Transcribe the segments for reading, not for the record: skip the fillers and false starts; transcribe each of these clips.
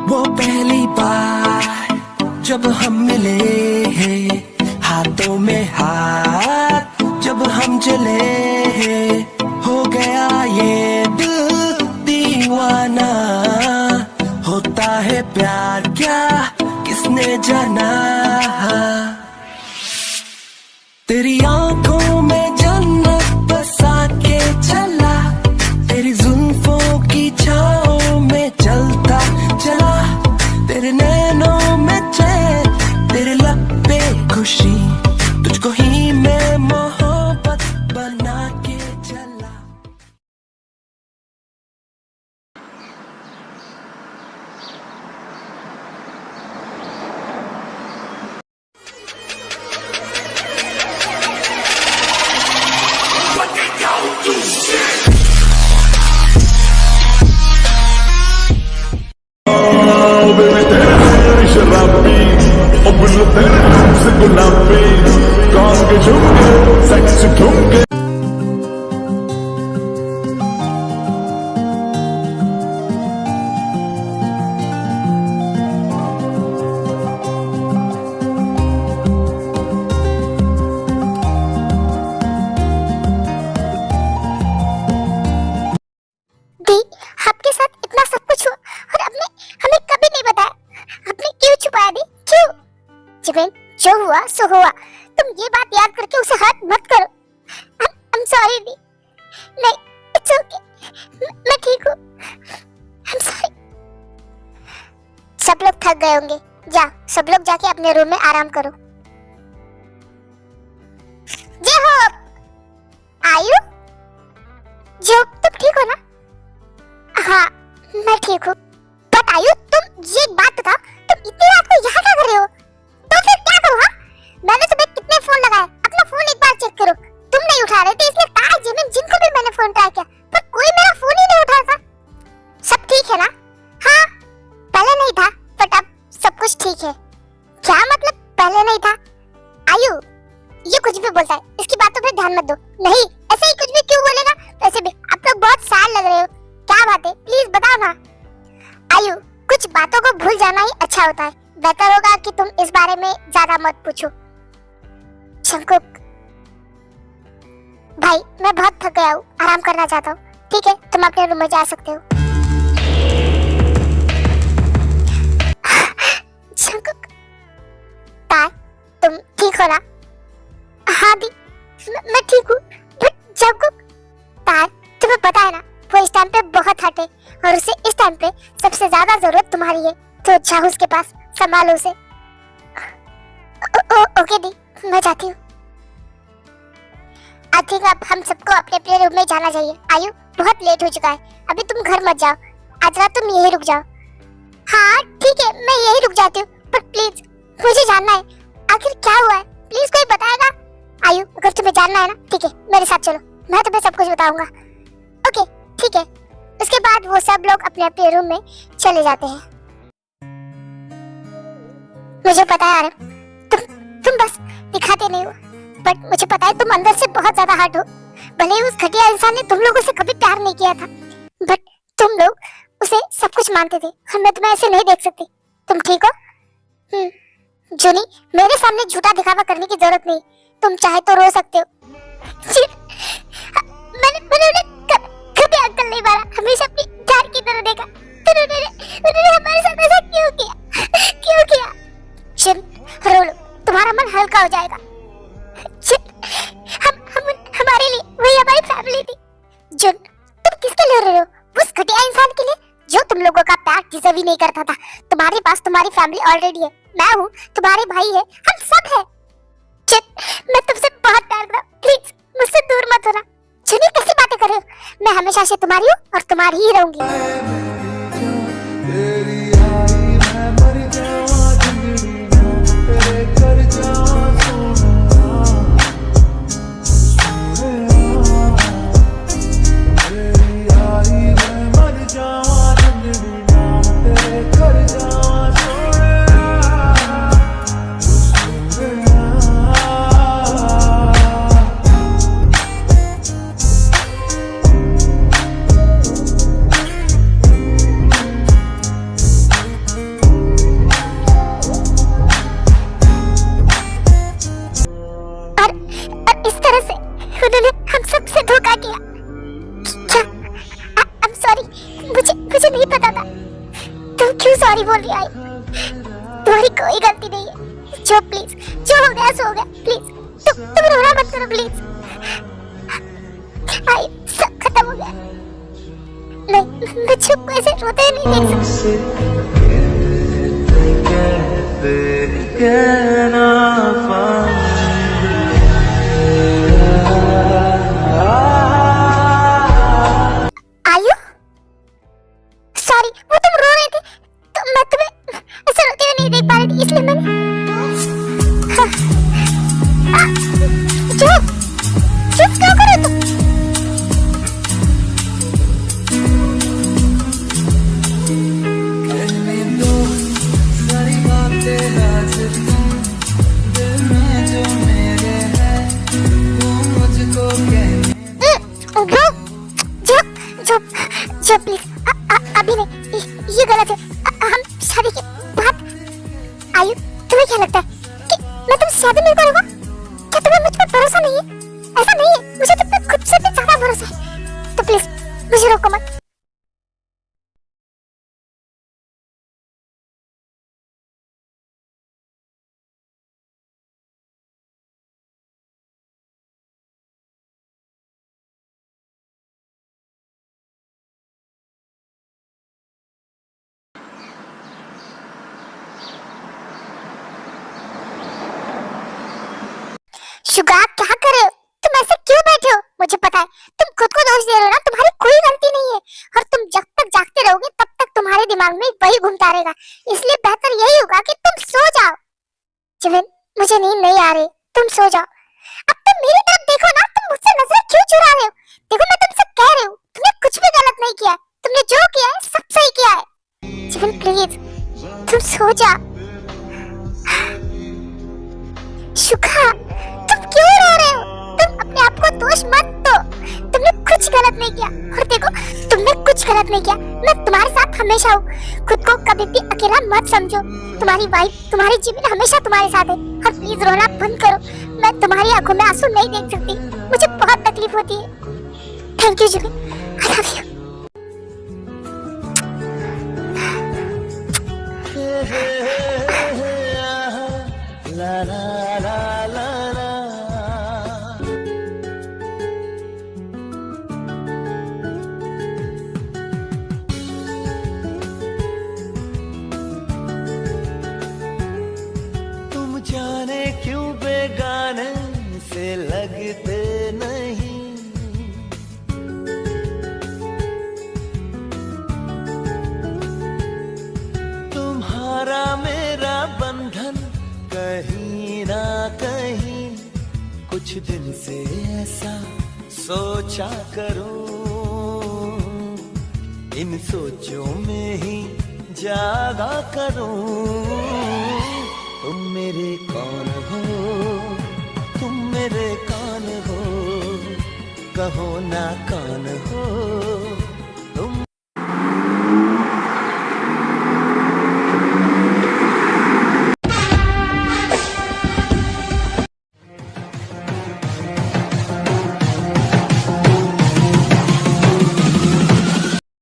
वो पहली बार जब हम मिले, हाथों में हाथ जब हम चले, हो गया ये दिल दीवाना। होता है प्यार क्या किसने जाना। तेरी आंखों में जन्नत बसा के चला, तेरी जुल्फों की छाओं में चलता चला। तेरे नैनों में चैन, तेरे लब पे खुशी, तुझको ही मैं मोहब्बत बना के चला। शराबी उब्र तेरे हमसे गुलाबी, कौन के झुमके सेक्स ठुमके। दी, आपके साथ इतना सब कुछ हुआ और आपने हमें कभी नहीं बताया। आपने क्यों छुपाया दी, क्यों? जिबिन, जो हुआ सो हुआ। तुम ये बात याद करके उसे हर्ट मत करो। I'm sorry दी। नहीं, it's okay। मैं ठीक हूँ। I'm sorry। सब लोग थक गए होंगे, जा सब लोग जाके अपने रूम में आराम करो। जय हो। आयु, जो तुम ठीक हो ना? हाँ, मैं ठीक हूँ। बट आयु, तुम ये एक बात बताओ, तुम इतनी रात को यहाँ क्या कर रहे हो? तो फिर क्या करूँ? हाँ, मैंने तुम्हें कितने फोन लगाए, अपना फोन एक बार चेक करो। तुम नहीं उठा रहे थे, इसलिए तारा जिमिन जिनको भी मैंने फोन ट्राई किया, पर कोई मेरा फोन ही नहीं उठा था। सब ठीक है ना? हाँ, पहले नहीं था, बट अब सब कुछ ठीक है। क्या मतलब पहले नहीं था? आयु, ये कुछ भी बोलता है, इसकी बातों पे ध्यान मत दो। नहीं, ऐसे ही कुछ भी क्यों बोलेगा? वैसे भी आप लोग बहुत सैड लग रहे हो। क्या बात है, प्लीज बताओ ना। आयु, कुछ बातों को भूल जाना ही अच्छा होता है। बेहतर होगा कि तुम इस बारे में ज्यादा मत पूछो। शंकुक भाई, मैं बहुत थक गया हूँ, आराम करना चाहता हूँ। ठीक है, तुम अपने रूम में जा सकते हो। शंकुक, तार, तुम ठीक हो ना? हाँ दी, मैं ठीक हूँ। बट शंकुक, तार, तुम्हें पता है ना, वो इस टाइम पे बहुत हट है और उसे इस टाइम पे सबसे ज्यादा जरूरत तुम्हारी है। तो जाओ उसके पास, संभालो उसे। ओके दी, मैं जाती हूँ। आई थिंक अब हम सबको अपने अपने रूम में जाना चाहिए। आयु, बहुत लेट हो चुका है, अभी तुम घर मत जाओ। आज रात तुम यहीं रुक जाओ। हाँ ठीक है, मैं यहीं रुक जाती हूँ, पर प्लीज मुझे जानना है आखिर क्या हुआ है। प्लीज कोई बताएगा? आयु, अगर तुम्हें जानना है ना, ठीक है मेरे साथ चलो, मैं तुम्हें सब कुछ बताऊंगा। ओके ठीक है। उसके बाद वो सब लोग अपने अपने रूम में चले जाते हैं। मुझे पता है यार, तुम बस दिखाते नहीं हो, बट मुझे पता है तुम अंदर से बहुत ज्यादा हर्ट हो। भले ही उस घटिया इंसान ने तुम लोगों से कभी प्यार नहीं किया था, बट तुम लोग उसे सब कुछ मानते थे और मैं तुम्हें ऐसे नहीं देख सकती। तुम ठीक हो? जूनी, मेरे सामने झूठा दिखावा करने की जरूरत नहीं, तुम चाहे तो रो सकते हो। मैंने कभी अक्ल नहीं मारा, हमेशा अपनी जान की तरह देखा। उन्होंने हमारे साथ ऐसा क्यों किया? क्यों किया? चिन, रो लो, तुम्हारा मन हल्का हो जाएगा। हमारे लिए वही हमारी फैमिली थी। जुन, तुम किसके लिए रो रहे हो? उस घटिया इंसान के लिए जो तुम लोगों का प्यार डिजर्व ही नहीं करता था। तुम्हारे पास तुम्हारी फैमिली ऑलरेडी है, मैं हूँ, तुम्हारे भाई है, हम सब है। चिन, मैं तुमसे बहुत प्यार करता हूँ, प्लीज मुझसे दूर मत होना। जुनी, कैसी बातें कर रहे हो? मैं हमेशा से तुम्हारी हूँ और तुम्हारी ही रहूंगी। क्यों सॉरी बोल रही आई? तुम्हारी कोई गलती नहीं है। जो प्लीज, जो हो गया सो हो गया, प्लीज तुम रोना मत करो प्लीज। आई सब खत्म हो गया। नहीं, मैं चुप ऐसे रोते नहीं देख सकती। आयु, सॉरी, वो तुम रो रहे थे तो मैं तुम्हें ऐसे रोते हुए नहीं देख पा रही थी, इसलिए मैंने चुप चुप क्यों कर रहे तुम? जो प्लीज अभी नहीं, ये गलत है। हम शादी के बाद। आयु, तुम्हें क्या लगता है कि मैं तुमसे शादी नहीं करूंगा? क्या तुम्हें मुझ पर भरोसा नहीं है? ऐसा नहीं है, मुझे तुम पर खुद से भी ज्यादा भरोसा है। तो प्लीज मुझे रोको मत। शुगा, क्या कर रहे हो तुम? ऐसे क्यों बैठे हो? मुझे पता है तुम खुद को दोष दे रहे हो ना, तुम्हारी कोई गलती नहीं है। और तुम जब तक जागते रहोगे तब तक तुम्हारे दिमाग में वही घूमता रहेगा। इसलिए बेहतर यही होगा कि तुम सो जाओ। जिविन, मुझे नींद नहीं आ रही, तुम सो जाओ। अब तुम मेरी तरफ देखो ना, तुम मुझसे नजरें क्यों चुरा रहे हो? देखो, मैं तुमसे कह रही हूँ, तुमने कुछ भी गलत नहीं किया। तुमने जो किया है सब सही किया है। जिविन प्लीज, तुम सो जाओ। शुगा, तुम क्यों रो रहे हो? तुम अपने आप को दोष मत दो। तुमने कुछ गलत नहीं किया। और देखो, तुमने कुछ गलत नहीं किया। मैं तुम्हारे साथ हमेशा हूँ। खुद को कभी भी अकेला मत समझो। तुम्हारी वाइफ, तुम्हारी जीवन हमेशा तुम्हारे साथ है। और प्लीज रोना बंद करो। मैं तुम्हारी आंखों में आंसू नहीं देख सकती, मुझे बहुत तकलीफ होती है। थैंक यू जीवन, आई लव यू। ला ला ला ला ला। तुम जाने क्यों बेगाने से लगते नहीं। तुम्हारा मेरा बंधन कहीं ना कहीं कुछ दिन से ऐसा सोचा करूं। इन सोचों में ही जागा करूं। तुम मेरे कौन हो, तुम मेरे कौन हो, कहो ना कौन हो तुम।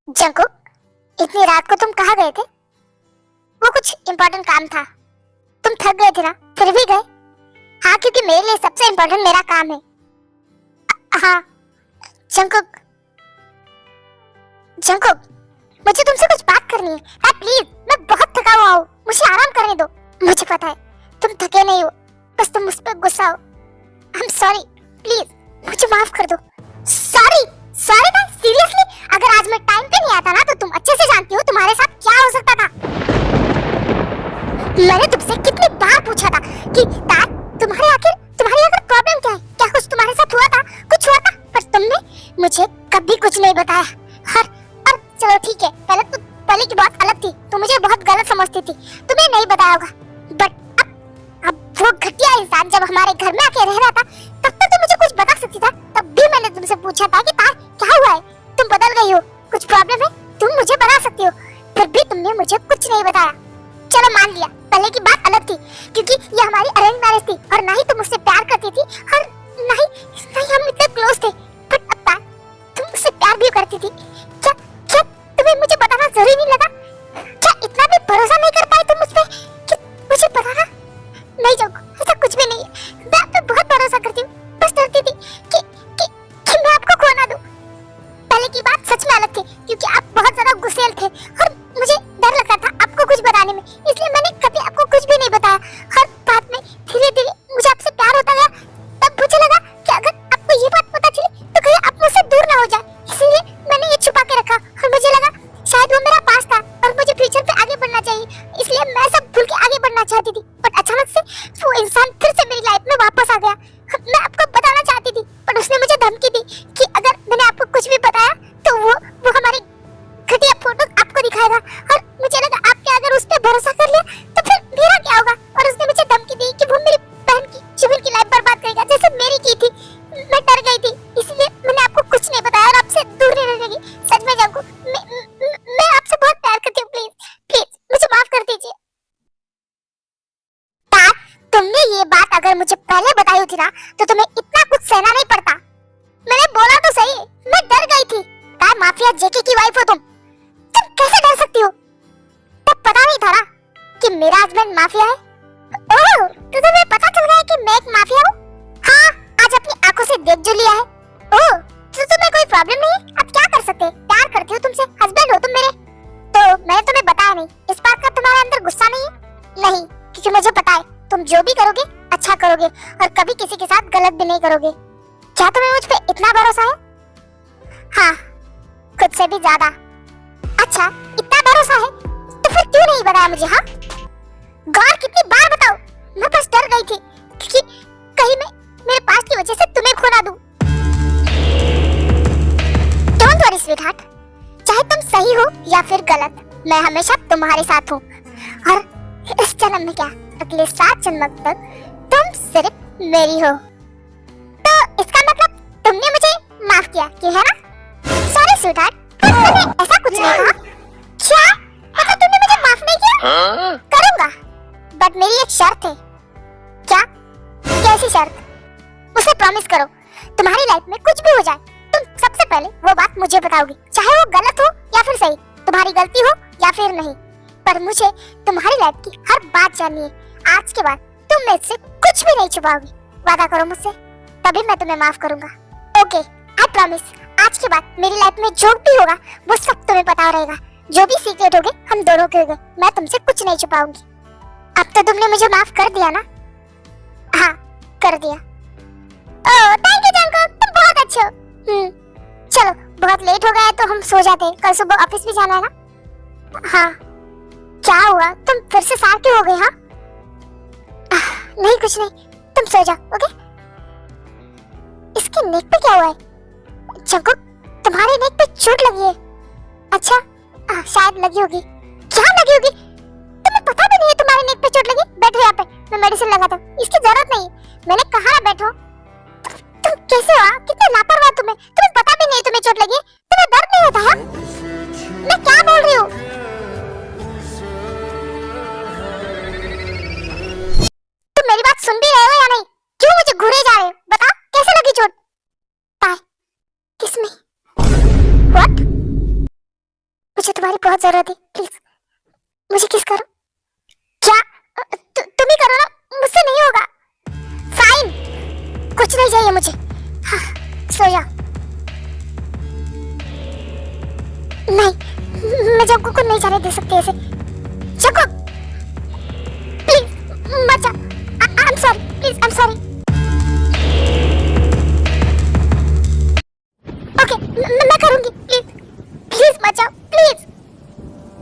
जंकुक, इतनी रात को तुम कहाँ गए थे? वो कुछ इम्पोर्टेंट काम था। तुम थक गए थे ना, फिर भी गए? हाँ, क्योंकि मेरे लिए सबसे इम्पोर्टेंट मेरा काम है। हाँ जंकुक, जंकुक, मुझे तुमसे कुछ बात करनी है। प्लीज, मैं बहुत थका हुआ हूँ, मुझे आराम करने दो। मुझे पता है तुम थके नहीं हो, बस तुम मुझ पर गुस्सा हो। आई एम सॉरी, प्लीज मुझे माफ कर दो। सॉरी? सॉरी ना? सीरियसली? अगर आज मैं टाइम पे नहीं आता ना, तो तुम अच्छे से जानती हो तुम्हारे साथ क्या हो सकता था। मैंने तुमसे कितनी बार पूछा था कि तुम्हारी आखिर प्रॉब्लम क्या है? क्या कुछ तुम्हारे साथ हुआ था? कुछ हुआ था? पर तुमने मुझे कभी कुछ नहीं बताया। और चलो ठीक है, पहले की बात अलग थी, तो मुझे बहुत गलत समझती थी, तुम्हें नहीं बताया होगा। बट अब वो घटिया इंसान जब हमारे घर में आके रह रहा था, तब तक तो मुझे कुछ बता सकती था। तब भी मैंने तुमसे पूछा था कि क्या हुआ है, तुम बदल गई हो, कुछ प्रॉब्लम है, तुम मुझे बता सकती हो। फिर भी तुमने मुझे कुछ नहीं बताया। चलो मान लिया, पहले की बात अलग थी, क्योंकि ये हमारी अरेंज मैरिज थी और ना ही तुम मुझसे प्यार करती थी और ना ही हम इतने क्लोज थे। बट अब तुम मुझसे प्यार भी करती थी। क्या तुम्हें मुझे बताना जरूरी नहीं लगा? क्या इतना भी पानी में, इसलिए मैंने कभी आपको कुछ भी नहीं बताया। हर बात में धीरे धीरे मुझे आपसे प्यार होता गया। तब मुझे लगा कि अगर आपको ये बात पता चली तो कहीं आप मुझसे दूर ना हो जाए, इसलिए मैंने ये छुपा के रखा। और मुझे लगा शायद वो मेरा पास था और मुझे फ्यूचर पे आगे बढ़ना चाहिए, इसलिए मैं सब भूल के आगे बढ़ना चाहती थी। बट अचानक से वो इंसान फिर से मेरी लाइफ में वापस आ गया। मैं आपको बताना चाहती थी, पर उसने मुझे धमकी दी कि अगर मैंने आपको कुछ भी बताया तो वो हमारी घटिया फोटो आपको दिखाएगा। और मुझे लगा आपने अगर उस पर भरोसा कर लिया तो फिर मेरा क्या होगा। और उसने मुझे धमकी दी कि वो मेरी बहन की शिविर की लाइफ बर्बाद करेगा, जैसे मेरी की थी। मैं डर गई थी, इसलिए मैंने आपको कुछ नहीं बताया और आपसे दूर रहने लगी। सच में जानकू, मैं आपसे बहुत प्यार करती हूँ। प्लीज प्लीज मुझे माफ कर दीजिए। तार, तुमने ये बात अगर मुझे पहले बताई होती ना तो तुम्हें इतना कुछ सहना नहीं पड़ता। मैंने बोला तो सही, मैं डर गई थी। तार, माफिया जेके की वाइफ हो तुम कैसे डर सकती हो? तब पता नहीं था ना कि मेरा हस्बैंड माफिया है। ओह, तो तुम्हें पता चल गया है कि मैं एक माफिया हूँ? हाँ, आज अपनी आंखों से देख जो लिया है। ओह, तो तुम्हें कोई प्रॉब्लम नहीं है? अब क्या कर सकते हैं? प्यार करती हो तुमसे, हस्बैंड हो तुम मेरे। तो मैंने तुम्हें बताया नहीं, इस बात का तुम्हारे अंदर गुस्सा नहीं है? नहीं, क्योंकि मुझे पता है तुम जो भी करोगे अच्छा करोगे और कभी किसी के साथ गलत भी नहीं करोगे। क्या तुम्हें मुझ पे इतना भरोसा है? हाँ, खुद से भी ज्यादा। अच्छा, इतना भरोसा है तो फिर क्यों नहीं बताया मुझे? हाँ, गौर कितनी बार बताओ। मैं बस डर गई थी कि कहीं मैं मेरे पास की वजह से तुम्हें खो ना दूं। डोंट वरी स्वीटहार्ट, चाहे तुम सही हो या फिर गलत, मैं हमेशा तुम्हारे साथ हूँ। और इस जन्म में क्या, अगले 7 जन्म तक तुम सिर्फ मेरी हो। तो इसका मतलब तुमने मुझे माफ किया कि है ना? सॉरी स्वीटहार्ट, पर मैंने ऐसा कुछ नहीं कहा। क्या मतलब तुमने मुझे माफ नहीं किया? करूंगा, बट मेरी एक शर्त है। क्या? कैसी शर्त? मुझसे प्रॉमिस करो, तुम्हारी लाइफ में कुछ भी हो जाए तुम सबसे पहले वो बात मुझे बताओगी, चाहे वो गलत हो या फिर सही, तुम्हारी गलती हो या फिर नहीं, पर मुझे तुम्हारी लाइफ की हर बात जाननी है। आज के बाद तुम मुझसे कुछ भी नहीं छुपाओगी। वादा करो मुझसे, तभी मैं तुम्हें माफ करूंगा। Okay, I promise. आज के बाद मेरी लाइफ में जो भी होगा वो सब तुम्हें पता रहेगा। जो भी सीक्रेट होगे हम दोनों के होंगे, मैं तुमसे कुछ नहीं छुपाऊंगी। अब तो तुमने मुझे माफ कर दिया ना? हाँ, कर दिया। ओह, थैंक यू जानको, तुम बहुत अच्छे हो। चलो, बहुत लेट हो गया है तो हम सो जाते हैं, कल सुबह ऑफिस भी जाना है ना। हाँ, क्या हुआ, तुम फिर से सार क्यों हो गए? हाँ, नहीं कुछ नहीं, तुम सो जाओ। ओके, इसके नेक पे क्या हुआ है? जंकुक, तुम्हारे नेक पे चोट लगी है। अच्छा, शायद लगी होगी। क्या लगी होगी? तुम्हें पता भी नहीं है तुम्हारे नेक पे चोट लगी? बैठो यहाँ पे, मैं मेडिसिन लगाता हूँ। इसकी जरूरत नहीं, मैंने कहा ना बैठो। तुम कैसे हो? कितने लापरवाह तुम्हें पता भी नहीं तुम्हें चोट लगी? तुम्हें दर्द नहीं होता है? मैं क्या बोल रही हूँ? तुम मेरी बात सुन भी रहे हो या नहीं? क्यों मुझे घूरे जा रहे हो? बताओ, कैसे लगी चोट? पाए, किस में? व्हाट? मुझे तुम्हारी बहुत जरूरत है, प्लीज मुझे किस करो। क्या? तुम ही करो ना, मुझसे नहीं होगा। फाइन, कुछ नहीं चाहिए मुझे। हाँ, सो जाओ। नहीं, मैं जंकुक को नहीं जाने दे सकती ऐसे। जंकुक, प्लीज मत जा। I am sorry, please I am sorry. Okay, मैं करूंगी, प्लीज प्लीज मत जाओ, प्लीज।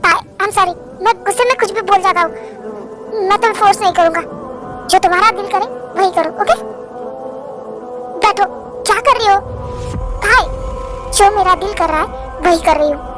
आई एम सॉरी, मैं गुस्से में कुछ भी बोल जाता हूँ। मैं तुम्हें फोर्स नहीं करूंगा, जो तुम्हारा दिल करे वही करो। ओके, बैठो। क्या कर रही हो? भाई, जो मेरा दिल कर रहा है वही कर रही हूँ।